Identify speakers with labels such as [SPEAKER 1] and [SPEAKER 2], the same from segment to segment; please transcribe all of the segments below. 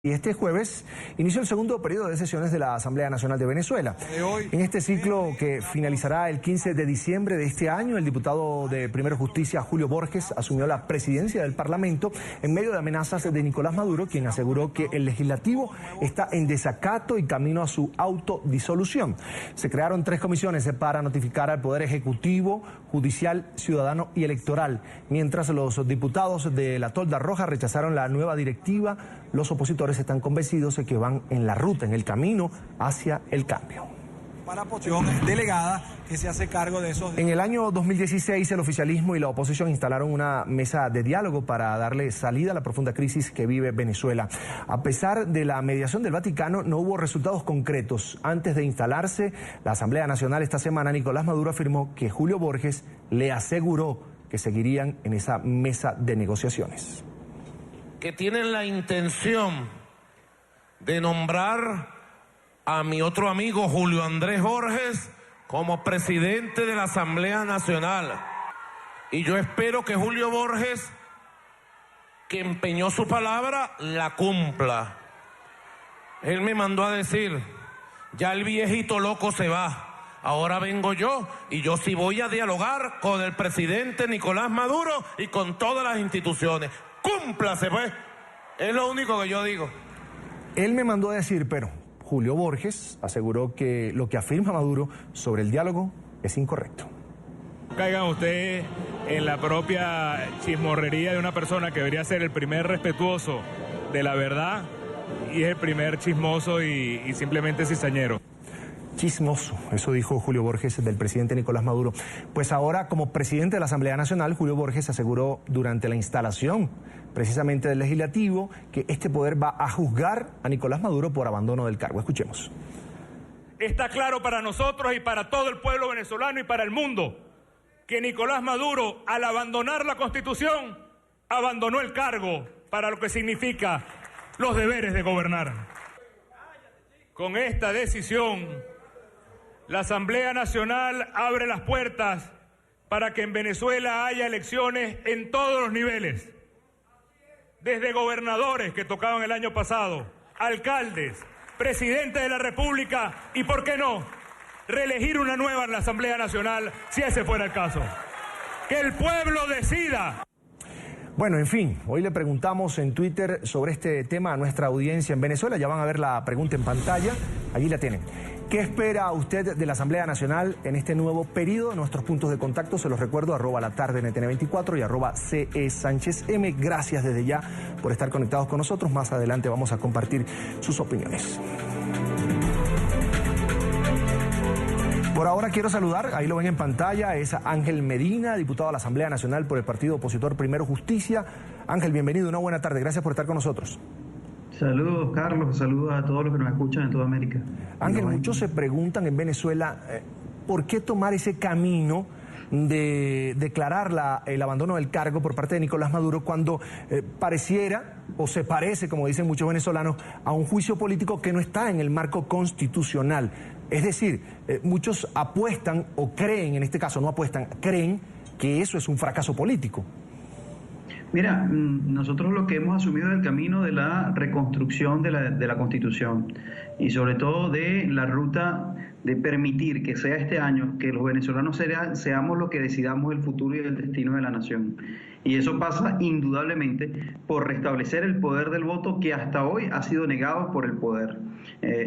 [SPEAKER 1] Y este jueves inició el segundo periodo de sesiones de la Asamblea Nacional de Venezuela. En este ciclo, que finalizará el 15 de diciembre de este año, el diputado de Primero Justicia, Julio Borges, asumió la presidencia del Parlamento en medio de amenazas de Nicolás Maduro, quien aseguró que el legislativo está en desacato y camino a su autodisolución. Se crearon 3 comisiones para notificar al Poder Ejecutivo, Judicial, Ciudadano y Electoral. Mientras los diputados de la Tolda Roja rechazaron la nueva directiva, los opositores están convencidos de que van en la ruta, en el camino hacia el cambio.
[SPEAKER 2] Para posición delegada que se hace cargo de esos...
[SPEAKER 1] En el año 2016, el oficialismo y la oposición instalaron una mesa de diálogo para darle salida a la profunda crisis que vive Venezuela. A pesar de la mediación del Vaticano, no hubo resultados concretos. Antes de instalarse la Asamblea Nacional esta semana, Nicolás Maduro afirmó que Julio Borges le aseguró que seguirían en esa mesa de negociaciones.
[SPEAKER 3] Que tienen la intención de nombrar a mi otro amigo Julio Andrés Borges como presidente de la Asamblea Nacional. Y yo espero que Julio Borges, que empeñó su palabra, la cumpla. Él me mandó a decir, ya el viejito loco se va, ahora vengo yo, y yo sí voy a dialogar con el presidente Nicolás Maduro y con todas las instituciones. ¡Cúmplase, pues! Es lo único que yo digo.
[SPEAKER 1] Él me mandó a decir, pero Julio Borges aseguró que lo que afirma Maduro sobre el diálogo es incorrecto.
[SPEAKER 4] Caigan ustedes en la propia chismorrería de una persona que debería ser el primer respetuoso de la verdad y es el primer chismoso y simplemente cizañero.
[SPEAKER 1] Chismoso, eso dijo Julio Borges del presidente Nicolás Maduro. Pues ahora, como presidente de la Asamblea Nacional, Julio Borges aseguró durante la instalación precisamente del legislativo que este poder va a juzgar a Nicolás Maduro por abandono del cargo. Escuchemos.
[SPEAKER 4] Está claro para nosotros y para todo el pueblo venezolano y para el mundo que Nicolás Maduro, al abandonar la Constitución, abandonó el cargo para lo que significa los deberes de gobernar. Con esta decisión, la Asamblea Nacional abre las puertas para que en Venezuela haya elecciones en todos los niveles, desde gobernadores que tocaban el año pasado, alcaldes, presidente de la República y, ¿por qué no?, reelegir una nueva en la Asamblea Nacional, si ese fuera el caso. Que el pueblo decida.
[SPEAKER 1] Bueno, en fin, hoy le preguntamos en Twitter sobre este tema a nuestra audiencia en Venezuela. Ya van a ver la pregunta en pantalla, allí la tienen. ¿Qué espera usted de la Asamblea Nacional en este nuevo periodo? Nuestros puntos de contacto, se los recuerdo, @latardenetn24 y @CESánchezM. Gracias desde ya por estar conectados con nosotros. Más adelante vamos a compartir sus opiniones. Por ahora quiero saludar, ahí lo ven en pantalla, es Ángel Medina, diputado a la Asamblea Nacional por el partido opositor Primero Justicia. Ángel, bienvenido, una buena tarde, gracias por estar con nosotros.
[SPEAKER 5] Saludos, Carlos, saludos a todos los que nos escuchan en toda América.
[SPEAKER 1] Ángel, muchos se preguntan en Venezuela, ¿por qué tomar ese camino de declarar el abandono del cargo por parte de Nicolás Maduro cuando pareciera, o se parece, como dicen muchos venezolanos, a un juicio político que no está en el marco constitucional? Es decir, muchos apuestan o creen, en este caso no apuestan, creen que eso es un fracaso político.
[SPEAKER 5] Mira, nosotros lo que hemos asumido es el camino de la reconstrucción de la Constitución y sobre todo de la ruta de permitir que sea este año que los venezolanos seamos los que decidamos el futuro y el destino de la nación. Y eso pasa indudablemente por restablecer el poder del voto que hasta hoy ha sido negado por el poder.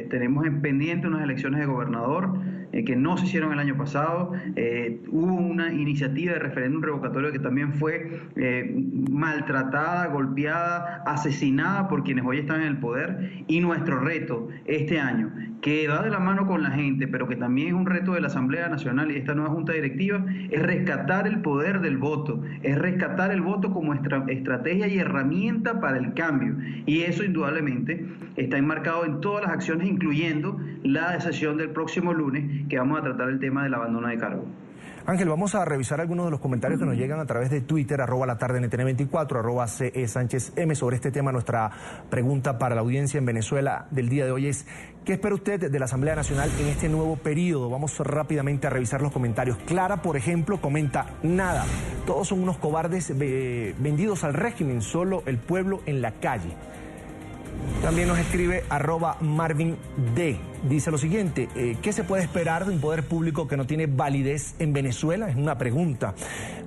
[SPEAKER 5] Tenemos en pendiente unas elecciones de gobernador que no se hicieron el año pasado. Hubo una iniciativa de referéndum revocatorio que también fue maltratada, golpeada, asesinada por quienes hoy están en el poder. Y nuestro reto este año, que va de la mano con la gente, pero que también es un reto de la Asamblea Nacional y de esta nueva Junta Directiva, es rescatar el poder del voto, es rescatar el voto como estrategia y herramienta para el cambio. Y eso indudablemente está enmarcado en todas las acciones, incluyendo la sesión del próximo lunes, que vamos a tratar el tema del abandono de cargo.
[SPEAKER 1] Ángel, vamos a revisar algunos de los comentarios que nos llegan a través de Twitter, @latardenetn24, @CESánchezM. Sobre este tema, nuestra pregunta para la audiencia en Venezuela del día de hoy es: ¿qué espera usted de la Asamblea Nacional en este nuevo periodo? Vamos rápidamente a revisar los comentarios. Clara, por ejemplo, comenta: nada, todos son unos cobardes vendidos al régimen, solo el pueblo en la calle. También nos escribe @MarvinD. Dice lo siguiente, ¿qué se puede esperar de un poder público que no tiene validez en Venezuela? Es una pregunta.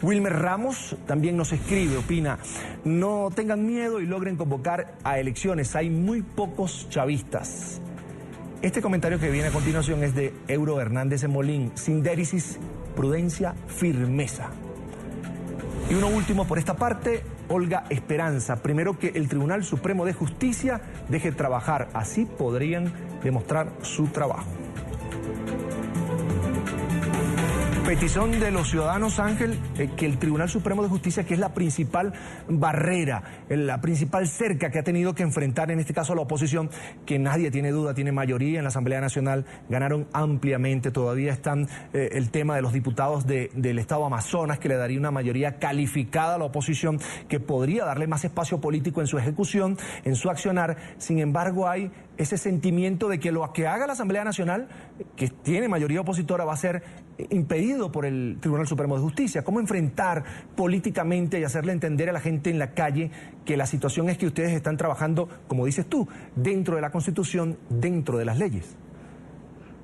[SPEAKER 1] Wilmer Ramos también nos escribe, opina, no tengan miedo y logren convocar a elecciones. Hay muy pocos chavistas. Este comentario que viene a continuación es de Euro Hernández en Molín. Sindérisis, prudencia, firmeza. Y uno último por esta parte, Olga Esperanza. Primero, que el Tribunal Supremo de Justicia deje trabajar. Así podrían demostrar su trabajo. Petición de los ciudadanos, Ángel, que el Tribunal Supremo de Justicia, que es la principal barrera, la principal cerca que ha tenido que enfrentar, en este caso la oposición, que nadie tiene duda, tiene mayoría en la Asamblea Nacional, ganaron ampliamente. Todavía están el tema de los diputados del Estado Amazonas, que le daría una mayoría calificada a la oposición, que podría darle más espacio político en su ejecución, en su accionar. Sin embargo, hay ese sentimiento de que lo que haga la Asamblea Nacional, que tiene mayoría opositora, va a ser impedido por el Tribunal Supremo de Justicia. ¿Cómo enfrentar políticamente y hacerle entender a la gente en la calle que la situación es que ustedes están trabajando, como dices tú, dentro de la Constitución, dentro de las leyes?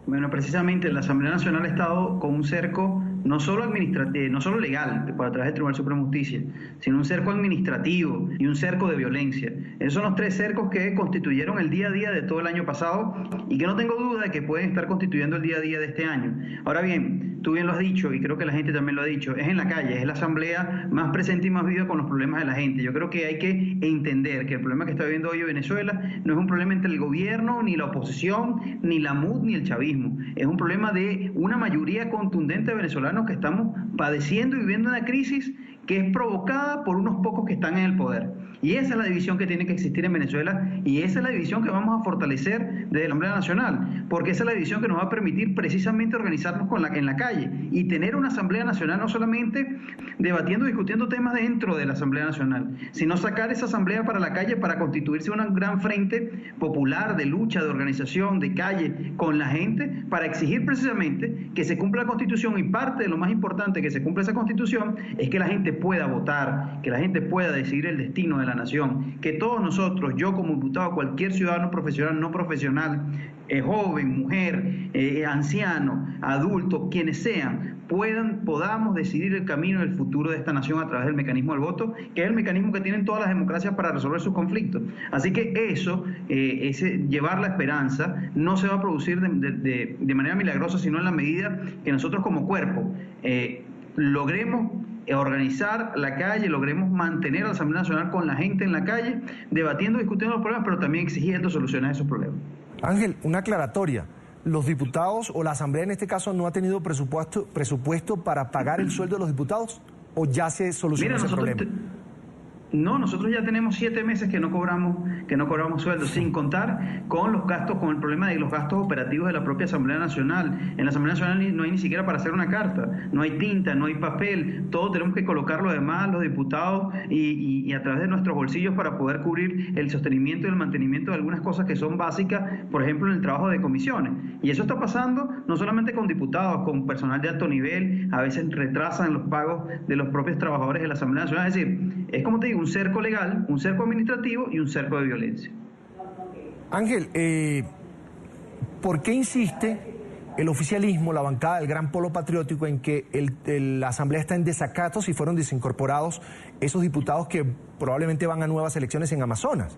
[SPEAKER 5] Bueno, precisamente la Asamblea Nacional ha estado con un cerco no solo administrativo, no solo legal, a través del Tribunal Supremo de Justicia, sino un cerco administrativo y un cerco de violencia. Esos son los tres cercos que constituyeron el día a día de todo el año pasado y que no tengo duda de que pueden estar constituyendo el día a día de este año. Ahora bien, tú bien lo has dicho y creo que la gente también lo ha dicho, es en la calle, es la Asamblea más presente y más viva con los problemas de la gente. Yo creo que hay que entender que el problema que está viviendo hoy Venezuela no es un problema entre el gobierno, ni la oposición, ni la MUD, ni el chavismo. Es un problema de una mayoría contundente de venezolanos que estamos padeciendo y viviendo una crisis que es provocada por unos pocos que están en el poder. Y esa es la división que tiene que existir en Venezuela y esa es la división que vamos a fortalecer desde la Asamblea Nacional, porque esa es la división que nos va a permitir precisamente organizarnos en la calle y tener una Asamblea Nacional no solamente debatiendo, discutiendo temas dentro de la Asamblea Nacional, sino sacar esa Asamblea para la calle para constituirse un gran frente popular de lucha, de organización, de calle con la gente para exigir precisamente que se cumpla la Constitución y parte de lo más importante que se cumpla esa Constitución es que la gente pueda votar, que la gente pueda decidir el destino de la nación, que todos nosotros, yo como diputado, cualquier ciudadano profesional, no profesional, joven, mujer, anciano, adulto, quienes sean, podamos decidir el camino del futuro de esta nación a través del mecanismo del voto, que es el mecanismo que tienen todas las democracias para resolver sus conflictos. Así que eso, llevar la esperanza, no se va a producir de manera milagrosa, sino en la medida que nosotros como cuerpo logremos organizar la calle, logremos mantener a la Asamblea Nacional con la gente en la calle, debatiendo, discutiendo los problemas, pero también exigiendo soluciones a esos problemas.
[SPEAKER 1] Ángel, una aclaratoria. ¿Los diputados o la Asamblea en este caso no ha tenido presupuesto para pagar el sueldo de los diputados? ¿O ya se solucionó ese problema?
[SPEAKER 5] No, nosotros ya tenemos 7 meses que no cobramos sueldos, sin contar con los gastos, con el problema de los gastos operativos de la propia Asamblea Nacional. En la Asamblea Nacional no hay ni siquiera para hacer una carta, no hay tinta, no hay papel, todo tenemos que colocarlo además los diputados y a través de nuestros bolsillos para poder cubrir el sostenimiento y el mantenimiento de algunas cosas que son básicas, por ejemplo en el trabajo de comisiones. Y eso está pasando no solamente con diputados, con personal de alto nivel, a veces retrasan los pagos de los propios trabajadores de la Asamblea Nacional. Es decir, es como te digo, un cerco legal, un cerco administrativo y un cerco de violencia.
[SPEAKER 1] Ángel, ¿por qué insiste el oficialismo, la bancada del Gran Polo Patriótico, en que la Asamblea está en desacato si fueron desincorporados esos diputados que probablemente van a nuevas elecciones en Amazonas?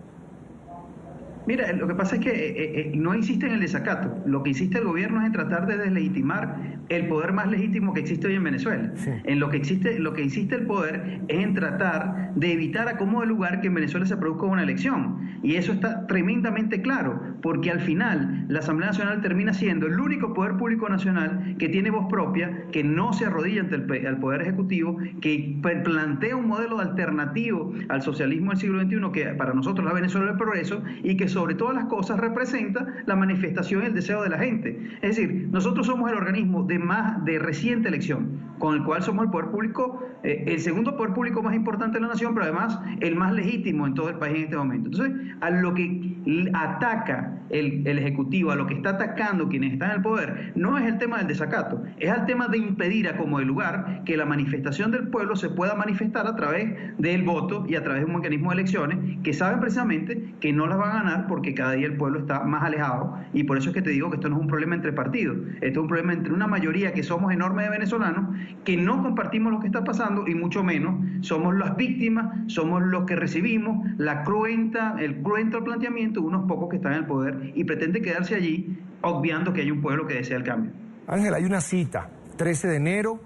[SPEAKER 5] Mira, lo que pasa es que no insiste en el desacato. Lo que insiste el gobierno es en tratar de deslegitimar el poder más legítimo que existe hoy en Venezuela. Sí. Lo que insiste el poder es en tratar de evitar a como de lugar que en Venezuela se produzca una elección. Y eso está tremendamente claro, porque al final la Asamblea Nacional termina siendo el único poder público nacional que tiene voz propia, que no se arrodilla ante el poder ejecutivo, que plantea un modelo alternativo al socialismo del siglo XXI, que para nosotros la Venezuela del progreso, y que sobre todas las cosas representa la manifestación y el deseo de la gente. Es decir, nosotros somos el organismo de reciente elección, con el cual somos el poder público el segundo poder público más importante de la nación, pero además el más legítimo en todo el país en este momento. Entonces, a lo que ataca el Ejecutivo, a lo que está atacando quienes están en el poder, no es el tema del desacato, es el tema de impedir a como de lugar que la manifestación del pueblo se pueda manifestar a través del voto y a través de un mecanismo de elecciones que saben precisamente que no las van a ganar porque cada día el pueblo está más alejado, y por eso es que te digo que esto no es un problema entre partidos, esto es un problema entre una mayoría que somos enormes de venezolanos que no compartimos lo que está pasando y mucho menos somos las víctimas, somos los que recibimos el cruento planteamiento de unos pocos que están en el poder y pretende quedarse allí obviando que hay un pueblo que desea el cambio.
[SPEAKER 1] Ángel, hay una cita, 13 de enero,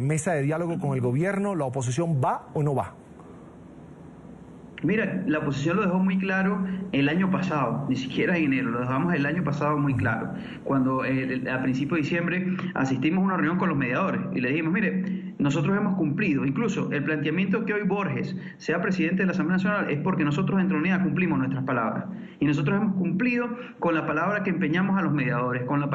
[SPEAKER 1] mesa de diálogo con el gobierno, ¿la oposición va o no va?
[SPEAKER 5] Mira, la oposición lo dejó muy claro el año pasado, ni siquiera en enero, lo dejamos el año pasado muy claro, cuando a principios de diciembre asistimos a una reunión con los mediadores y le dijimos, mire, nosotros hemos cumplido, incluso el planteamiento que hoy Borges sea presidente de la Asamblea Nacional es porque nosotros en Unidad cumplimos nuestras palabras y nosotros hemos cumplido con la palabra que empeñamos a los mediadores, con la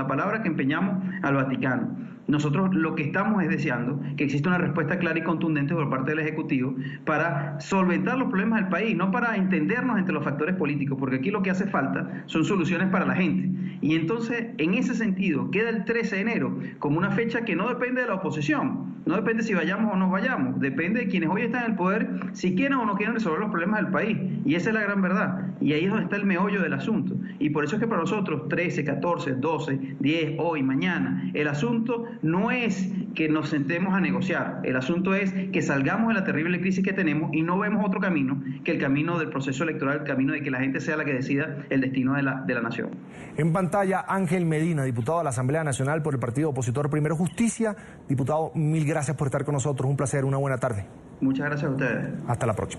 [SPEAKER 5] palabra que empeñamos al Vaticano. Nosotros lo que estamos es deseando que exista una respuesta clara y contundente por parte del Ejecutivo para solventar los problemas del país, no para entendernos entre los factores políticos, porque aquí lo que hace falta son soluciones para la gente. Y entonces, en ese sentido, queda el 13 de enero como una fecha que no depende de la oposición, no depende si vayamos o no vayamos, depende de quienes hoy están en el poder, si quieren o no quieren resolver los problemas del país. Y esa es la gran verdad. Y ahí es donde está el meollo del asunto. Y por eso es que para nosotros, 13, 14, 12, 10, hoy, mañana, el asunto no es que nos sentemos a negociar, el asunto es que salgamos de la terrible crisis que tenemos y no vemos otro camino que el camino del proceso electoral, el camino de que la gente sea la que decida el destino de la nación.
[SPEAKER 1] En pantalla, Ángel Medina, diputado de la Asamblea Nacional por el partido opositor Primero Justicia. Diputado, mil gracias por estar con nosotros, un placer, una buena tarde.
[SPEAKER 5] Muchas gracias a ustedes.
[SPEAKER 1] Hasta la próxima.